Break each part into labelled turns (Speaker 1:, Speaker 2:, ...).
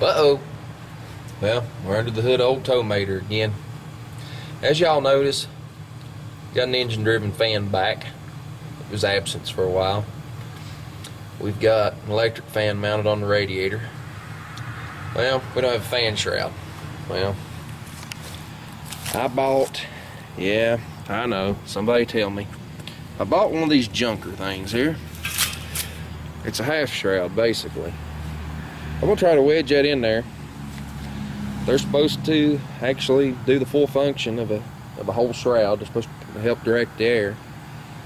Speaker 1: Uh-oh. Well, we're under the hood of old tow Mater again. As y'all notice, got an engine-driven fan back. It was absent for a while. We've got an electric fan mounted on the radiator. Well, we don't have a fan shroud. Well, I bought, yeah, I know, somebody tell me. I bought one of these junker things here. It's a half shroud, basically. I'm gonna try to wedge that in there. They're supposed to actually do the full function of a whole shroud. They're supposed to help direct the air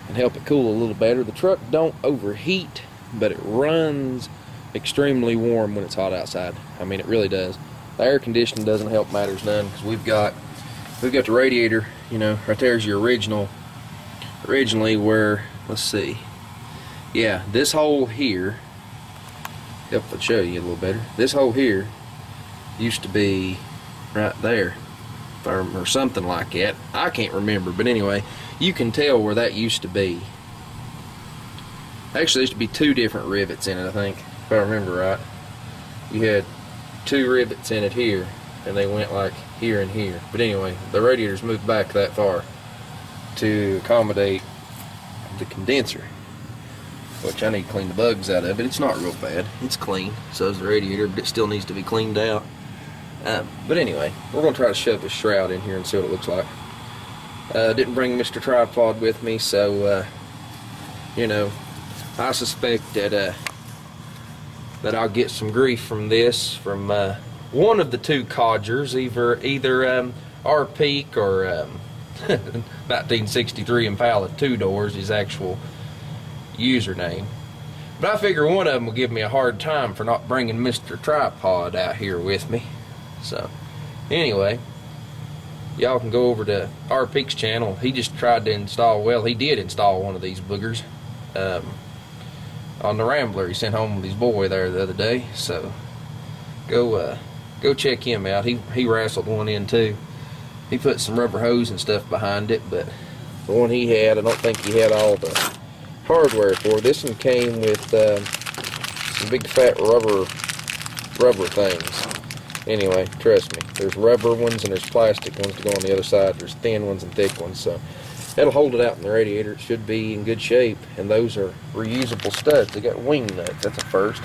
Speaker 1: and help it cool a little better. The truck don't overheat, but it runs extremely warm when it's hot outside. I mean, it really does. The air conditioning doesn't help matters none, because we've got the radiator, you know, right there's your originally where, let's see, yeah, this hole here, if I show you a little better, this hole here used to be right there, or something like that. I can't remember, but anyway, you can tell where that used to be. Actually, there used to be two different rivets in it, I think, if I remember right. You had two rivets in it here, and they went like here and here. But anyway, the radiator's moved back that far to accommodate the condenser, which I need to clean the bugs out of it. It's not real bad. It's clean. So is the radiator, but it still needs to be cleaned out. But anyway, we're going to try to shove this shroud in here and see what it looks like. Didn't bring Mr. Tripod with me, so you know, I suspect that I'll get some grief from this, from one of the two codgers, either our Peak or 1963 Impala 2 doors, his actual username. But I figure one of them will give me a hard time for not bringing Mr. Tripod out here with me. So anyway, y'all can go over to our Peak's channel. He just tried to install, well, he did install one of these boogers on the Rambler he sent home with his boy there the other day. So go check him out. He wrestled one in too. He put some rubber hose and stuff behind it, but the one he had, I don't think he had all the hardware for. This one came with some big fat rubber things. Anyway, trust me, there's rubber ones and there's plastic ones to go on the other side. There's thin ones and thick ones, so that'll hold it out in the radiator. It should be in good shape, and those are reusable studs. They got wing nuts. That's a first.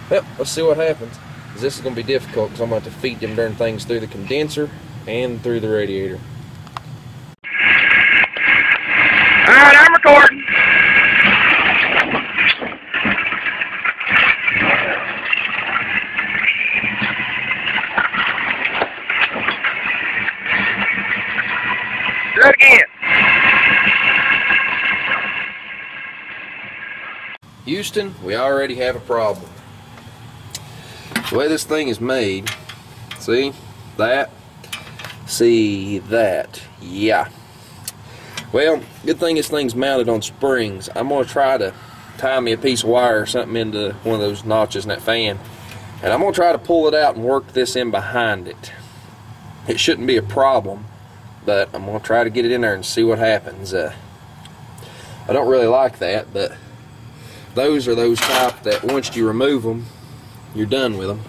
Speaker 1: Well, let's see what happens. This is going to be difficult because I'm going to have to feed them darn things through the condenser and through the radiator.
Speaker 2: Alright, I'm recording. Do it again.
Speaker 1: Houston, we already have a problem. The way this thing is made, see that? See that? Yeah. Well, good thing this thing's mounted on springs. I'm going to try to tie me a piece of wire or something into one of those notches in that fan, and I'm going to try to pull it out and work this in behind it. It shouldn't be a problem, but I'm going to try to get it in there and see what happens. I don't really like that, but those are those type that once you remove them, you're done with them.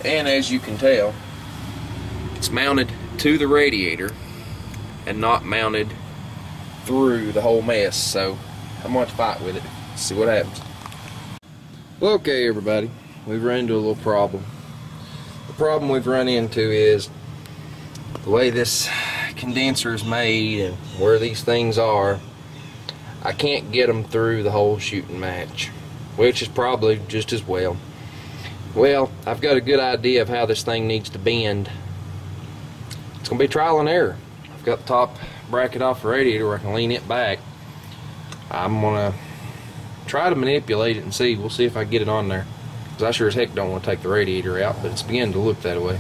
Speaker 1: And as you can tell, it's mounted to the radiator and not mounted through the whole mess, so I'm going to fight with it, see what happens. Okay, everybody, we've run into a little problem. The problem we've run into is the way this condenser is made and where these things are. I can't get them through the whole shooting match, which is probably just as well. Well, I've got a good idea of how this thing needs to bend. It's going to be trial and error. I've got the top bracket off the radiator where I can lean it back. I'm going to try to manipulate it and see. We'll see if I can get it on there, because I sure as heck don't want to take the radiator out, but it's beginning to look that way.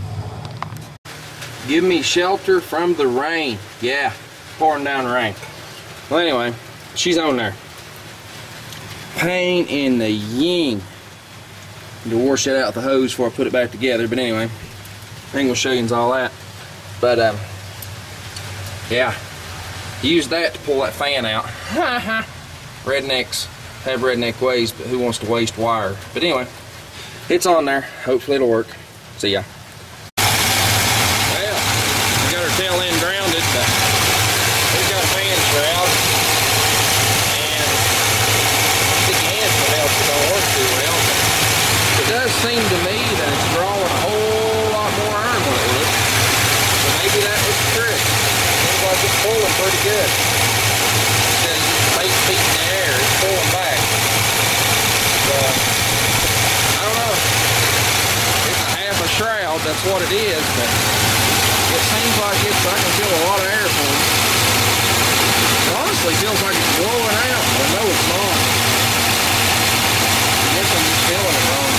Speaker 1: Give me shelter from the rain. Yeah, pouring down rain. Well, anyway, she's on there. Pain in the ying. Need to wash that out with the hose before I put it back together, but anyway, I ain't gonna show you all that. But yeah, use that to pull that fan out. Rednecks have redneck ways, but who wants to waste wire? But anyway, it's on there. Hopefully it'll work. See ya. Well, we got our tail end grounded, but we've got a fan shroud. And I think your hands can help, it don't work too well. But it does seem to me that it's drawing a whole lot more iron than it would. So maybe that was the trick. Seems like it's pulling pretty good. Instead of just 8 feet in the air, it's pulling back. So, I don't know. It's a half a shroud, that's what it is, but it seems like I can feel a lot of air pulling. It honestly feels like it's blowing out, but I know it's not. I guess I'm just feeling it wrong.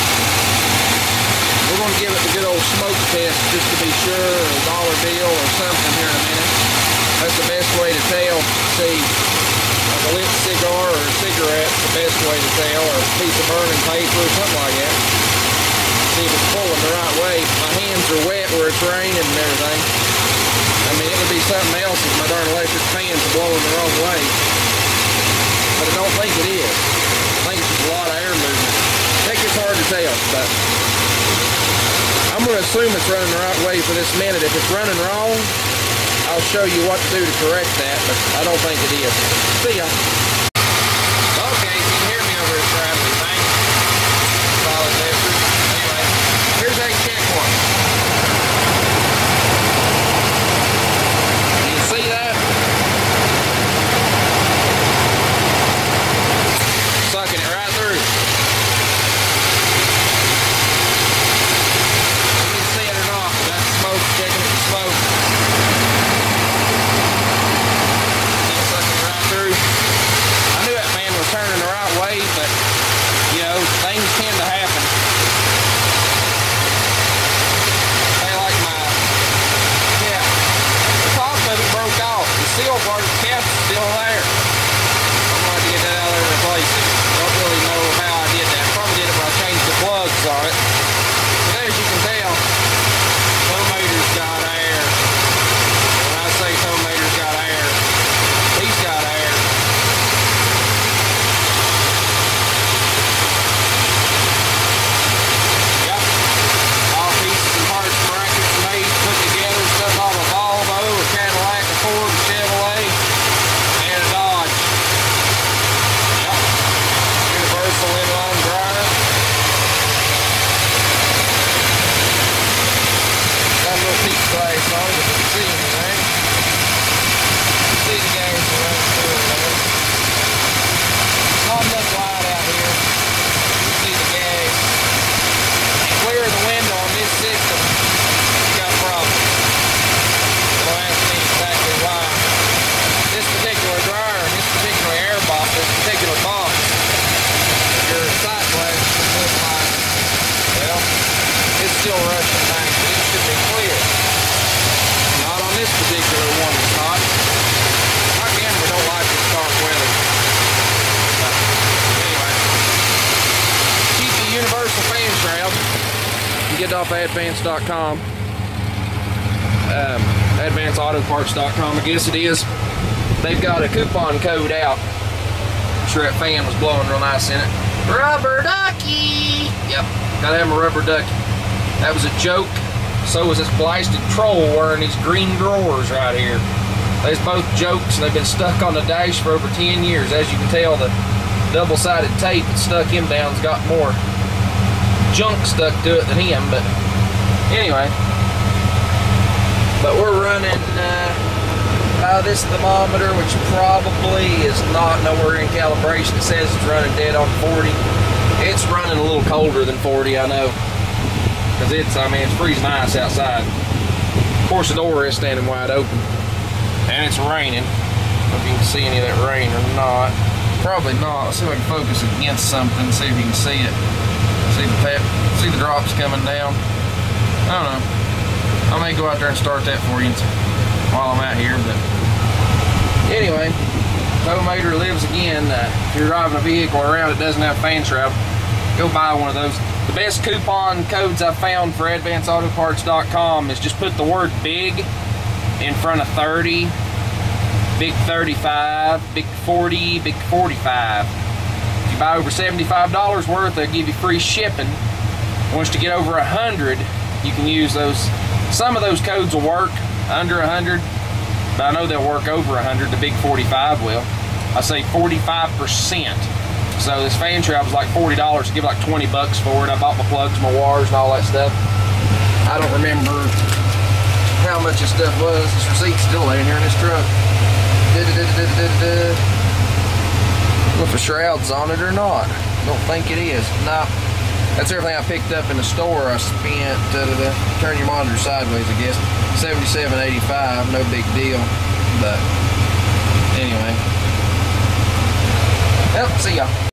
Speaker 1: We're going to give it the good old smoke test just to be sure, or a dollar bill or something here in a minute. That's the best way to tell. See, like a lit cigar or a cigarette's the best way to tell, or a piece of burning paper or something like that. See if it's pulling the right way. My hands are wet where it's raining and everything. I mean, it would be something else if my darn electric fans are blowing the wrong way. But I don't think it is. I think it's just a lot of air movement. I think it's hard to tell, but I'm going to assume it's running the right way for this minute. If it's running wrong, I'll show you what to do to correct that, but I don't think it is. See ya. Okay, you can hear me over here, Shroud, you think? Solid lifter. Anyway, here's how you check one. Can you see that? Sucking it right through. You can see it or not, but that's smoke, checking it for smoke. Turning the right way, but you know, things tend to happen. Hey, like the top of it broke off. The seal part of the cap is still there. I'm going to get that out there and replace it. Don't really know how I did that. Probably did it when I changed the plugs on it. But as you can tell, tow motor's got air. When I say tow motor's got air, he's got air. Still rushing tank, but it should be clear. Not on this particular one, it's not. Again, we don't like this dark weather. But anyway, keep the universal fan shroud. You can get it off advance.com. AdvanceAutoParts.com, I guess it is. They've got a coupon code out. I'm sure that fan was blowing real nice in it. Rubber ducky! Yep, gotta have a rubber ducky. That was a joke. So was this blasted troll wearing these green drawers right here. They's both jokes, and they've been stuck on the dash for over 10 years. As you can tell, the double-sided tape that stuck him down's got more junk stuck to it than him. But anyway, but we're running this thermometer, which probably is not nowhere in calibration. It says it's running dead on 40. It's running a little colder than 40, I know. Because it's freezing ice outside. Of course, the door is standing wide open. And it's raining. I don't know if you can see any of that rain or not. Probably not. Let's see if I can focus against something, see if you can see it. See the drops coming down. I don't know. I may go out there and start that for you while I'm out here. But anyway, tow motor lives again. If you're driving a vehicle around that doesn't have a fan shroud, go buy one of those. The best coupon codes I found for AdvanceAutoParts.com is just put the word big in front of 30, big 35, big 40, big 45. If you buy over $75 worth, they'll give you free shipping. Once you get over 100, You can use those. Some of those codes will work under 100, but I know they'll work over 100. The big 45 will. I say 45%. So this fan trap was like $40. I give like 20 bucks for it. I bought my plugs, my wires, and all that stuff. I don't remember how much this stuff was. This receipt's still laying here in this truck. If a shroud's on it or not. Don't think it is. Nah. That's everything I picked up in the store. I spent, turn your monitor sideways, I guess, $77.85, no big deal. But anyway, well, see ya.